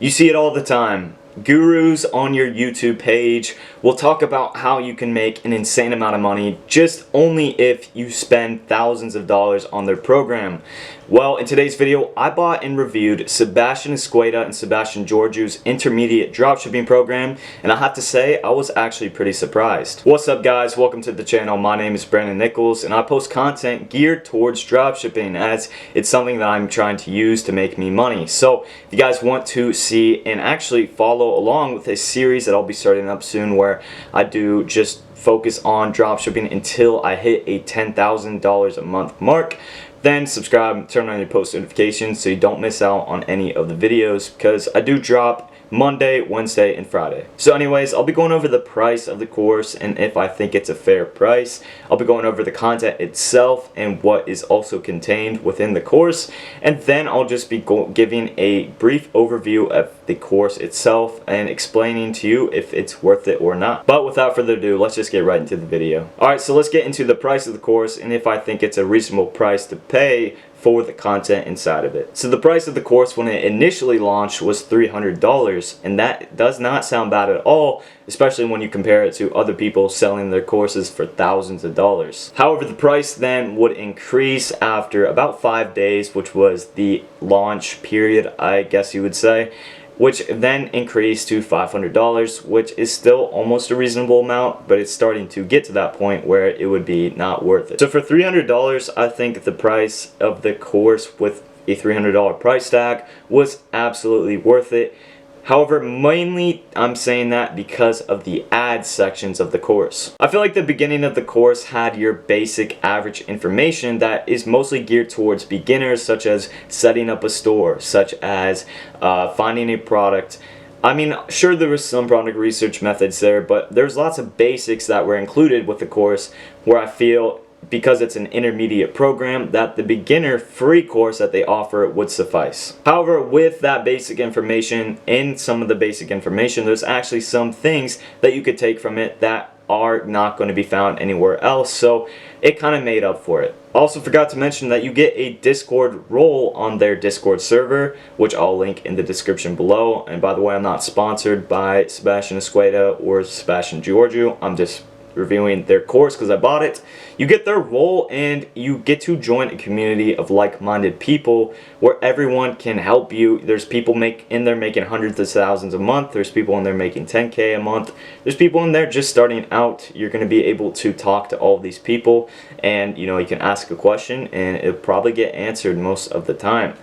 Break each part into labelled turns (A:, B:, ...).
A: You see it all the time. Gurus on your YouTube page will talk about how you can make an insane amount of money just only if you spend thousands of dollars on their program. Well, in today's video, I bought and reviewed Sebastian Esqueda and Sebastian Ghiorgiu's intermediate dropshipping program, and I have to say, I was actually pretty surprised. What's up, guys? Welcome to the channel. My name is Brannon Nickles, and I post content geared towards dropshipping as it's something that I'm trying to use to make me money. So, if you guys want to see and actually follow along with a series that I'll be starting up soon where I do just focus on dropshipping until I hit a $10,000 a month mark, then subscribe, turn on your post notifications so you don't miss out on any of the videos, because I do drop Monday, Wednesday, and Friday. So anyways, I'll be going over the price of the course and if I think it's a fair price. I'll be going over the content itself and what is also contained within the course, and then I'll just be giving a brief overview of the course itself and explaining to you if it's worth it or not. But without further ado, let's just get right into the video. Alright, so let's get into the price of the course and if I think it's a reasonable price to pay for the content inside of it. So the price of the course when it initially launched was $300, and that does not sound bad at all, especially when you compare it to other people selling their courses for thousands of dollars. However, the price then would increase after about 5 days, which was the launch period, I guess you would say, which then increased to $500, which is still almost a reasonable amount, but it's starting to get to that point where it would be not worth it. So for $300, I think the price of the course with a $300 price tag was absolutely worth it. However, mainly I'm saying that because of the ad sections of the course. I feel like the beginning of the course had your basic average information that is mostly geared towards beginners, such as setting up a store, such as finding a product. I mean, sure, there was some product research methods there, but there's lots of basics that were included with the course where I feel, because it's an intermediate program, that the beginner free course that they offer would suffice. However, with that basic information, in some of the basic information, there's actually some things that you could take from it that are not going to be found anywhere else, so it kind of made up for it. Also forgot to mention that you get a Discord role on their Discord server, which I'll link in the description below. And by the way, I'm not sponsored by Sebastian Esqueda or Sebastian Ghiorgiu. I'm just reviewing their course because I bought it. You get their role and you get to join a community of like-minded people where everyone can help you. There's people in there making hundreds of thousands a month. There's people in there making 10K a month. There's people in there just starting out. You're going to be able to talk to all these people, and you can ask a question and it'll probably get answered most of the time.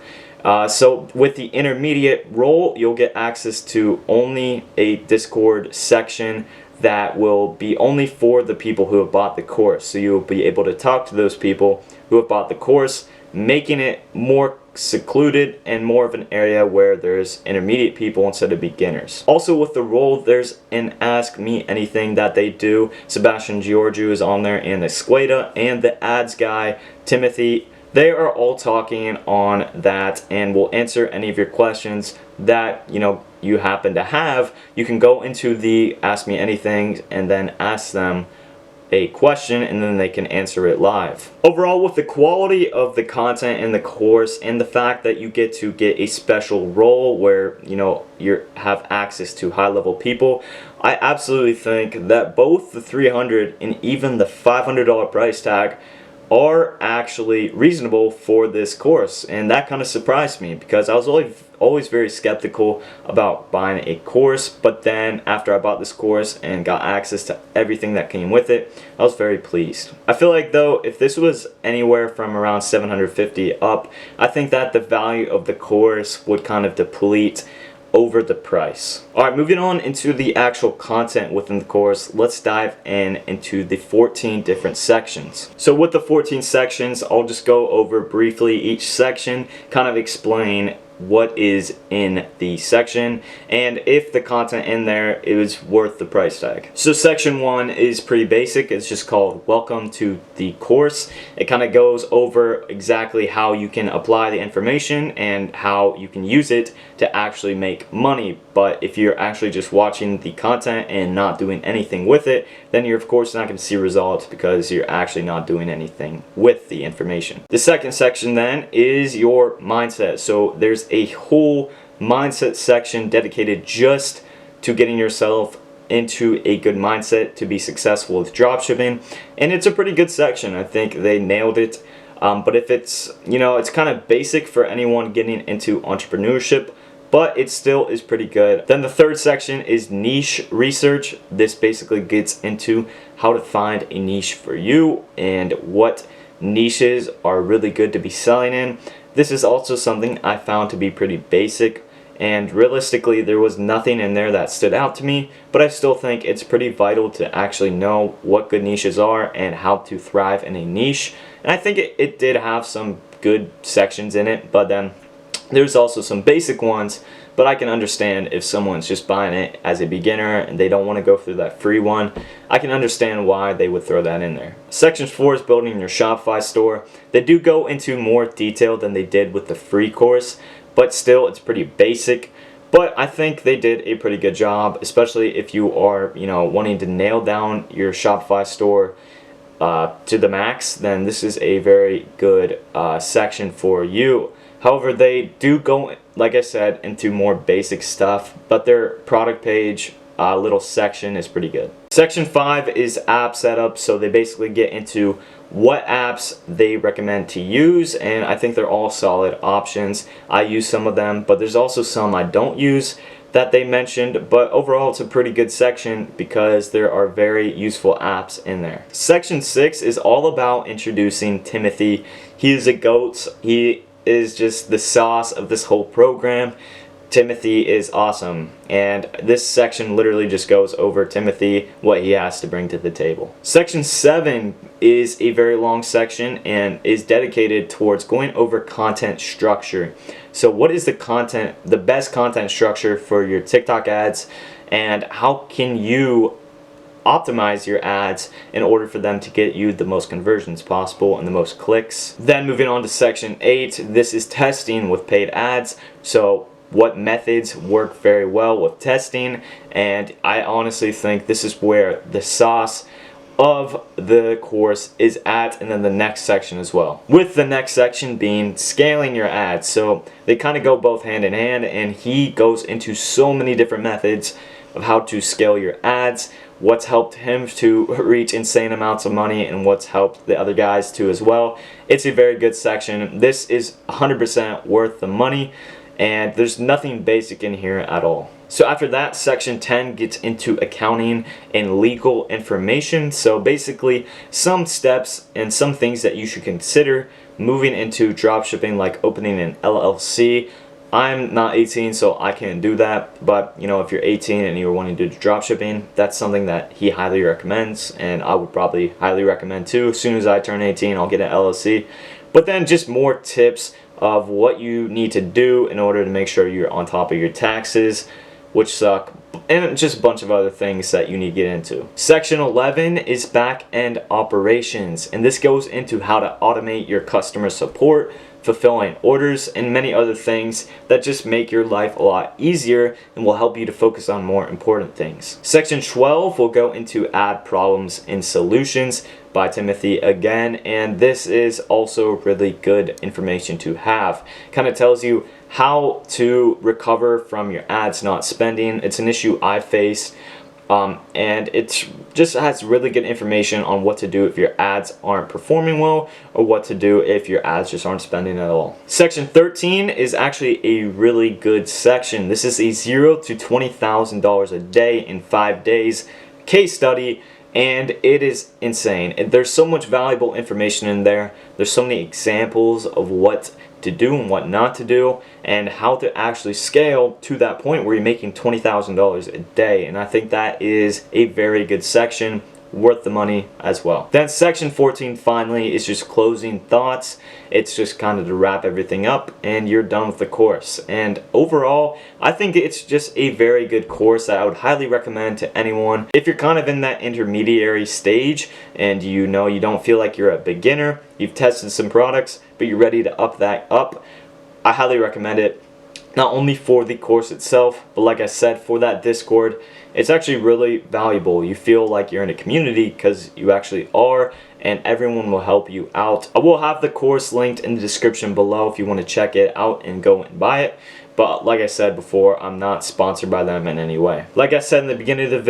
A: So with the intermediate role, you'll get access to only a Discord section that will be only for the people who have bought the course. So you'll be able to talk to those people who have bought the course, making it more secluded and more of an area where there's intermediate people instead of beginners. Also with the role, there's an Ask Me Anything that they do. Sebastian Ghiorgiu is on there, and Esqueda, and the ads guy, Timothy. They are all talking on that and will answer any of your questions that you happen to have. You can go into the Ask Me Anything and then ask them a question, and then they can answer it live. Overall, with the quality of the content in the course and the fact that you get to get a special role where you have access to high-level people, I absolutely think that both the $300 and even the $500 price tag are actually reasonable for this course, and that kind of surprised me because I was always very skeptical about buying a course, but then after I bought this course and got access to everything that came with it, I was very pleased. I feel like though, if this was anywhere from around $750 up, I think that the value of the course would kind of deplete over the price. Alright, moving on into the actual content within the course, let's dive into the 14 different sections. So with the 14 sections, I'll just go over briefly each section, kind of explain what is in the section and if the content in there is worth the price tag. So section 1 is pretty basic. It's just called Welcome to the Course. It kind of goes over exactly how you can apply the information and how you can use it to actually make money. But if you're actually just watching the content and not doing anything with it, then you're of course not going to see results because you're actually not doing anything with the information. The second section then is your mindset. So there's a whole mindset section dedicated just to getting yourself into a good mindset to be successful with dropshipping, and it's a pretty good section. I think they nailed it. But if it's, it's kind of basic for anyone getting into entrepreneurship, but it still is pretty good. Then the third section is niche research. This basically gets into how to find a niche for you and what niches are really good to be selling in. This is also something I found to be pretty basic, and realistically there was nothing in there that stood out to me, but I still think it's pretty vital to actually know what good niches are and how to thrive in a niche. And I think it did have some good sections in it, but then there's also some basic ones, but I can understand if someone's just buying it as a beginner and they don't want to go through that free one. I can understand why they would throw that in there. Section 4 is building your Shopify store. They do go into more detail than they did with the free course, but still it's pretty basic. But I think they did a pretty good job, especially if you are, wanting to nail down your Shopify store to the max, then this is a very good section for you. However, they do go, like I said, into more basic stuff, but their product page little section is pretty good. Section 5 is app setup, so they basically get into what apps they recommend to use, and I think they're all solid options. I use some of them, but there's also some I don't use that they mentioned, but overall it's a pretty good section because there are very useful apps in there. Section 6 is all about introducing Timothy. He is a GOAT. He is just the sauce of this whole program. Timothy is awesome, and this section literally just goes over Timothy, what he has to bring to the table. Section 7 is a very long section and is dedicated towards going over content structure. So what is the best content structure for your TikTok ads, and how can you optimize your ads in order for them to get you the most conversions possible and the most clicks. Then moving on to section 8, this is testing with paid ads. So what methods work very well with testing, and I honestly think this is where the sauce of the course is at, and then the next section as well, with the next section being scaling your ads. So they kind of go both hand in hand, and he goes into so many different methods of how to scale your ads, what's helped him to reach insane amounts of money, and what's helped the other guys too as well. It's a very good section. This is 100% worth the money, and there's nothing basic in here at all. So after that, section 10 gets into accounting and legal information. So basically some steps and some things that you should consider moving into dropshipping, like opening an LLC. I'm not 18, so I can't do that, but if you're 18 and you're wanting to do dropshipping, that's something that he highly recommends, and I would probably highly recommend too. As soon as I turn 18, I'll get an LLC. But then just more tips of what you need to do in order to make sure you're on top of your taxes, which suck, and just a bunch of other things that you need to get into. Section 11 is back-end operations, and this goes into how to automate your customer support, fulfilling orders, and many other things that just make your life a lot easier and will help you to focus on more important things. Section 12 will go into ad problems and solutions by Timothy again, and this is also really good information to have. Kind of tells you how to recover from your ads not spending. It's an issue I face, and it just has really good information on what to do if your ads aren't performing well, or what to do if your ads just aren't spending at all. Section 13 is actually a really good section. This is a $0 to $20,000 a day in 5 days case study, and it is insane. And there's so much valuable information in there. There's so many examples of what to do and what not to do, and how to actually scale to that point where you're making $20,000 a day. And I think that is a very good section, worth the money as well. Then section 14 finally is just closing thoughts. It's just kind of to wrap everything up, and you're done with the course. And overall, I think it's just a very good course that I would highly recommend to anyone. If you're kind of in that intermediary stage and you don't feel like you're a beginner, you've tested some products, but you're ready to up that up, I highly recommend it. Not only for the course itself, but like I said, for that Discord, it's actually really valuable. You feel like you're in a community because you actually are, and everyone will help you out. I will have the course linked in the description below if you want to check it out and go and buy it. But like I said before, I'm not sponsored by them in any way. Like I said in the beginning of the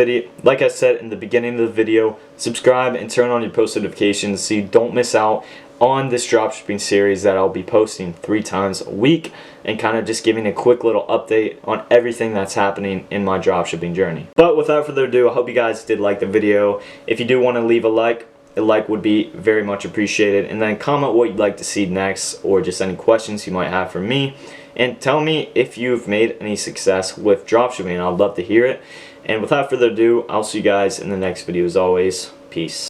A: video, subscribe and turn on your post notifications so you don't miss out on this dropshipping series that I'll be posting 3 times a week, and kind of just giving a quick little update on everything that's happening in my dropshipping journey. But without further ado, I hope you guys did like the video. If you do want to leave a like would be very much appreciated, and then comment what you'd like to see next, or just any questions you might have for me, and tell me if you've made any success with dropshipping. I'd love to hear it. And without further ado, I'll see you guys in the next video. As always, peace.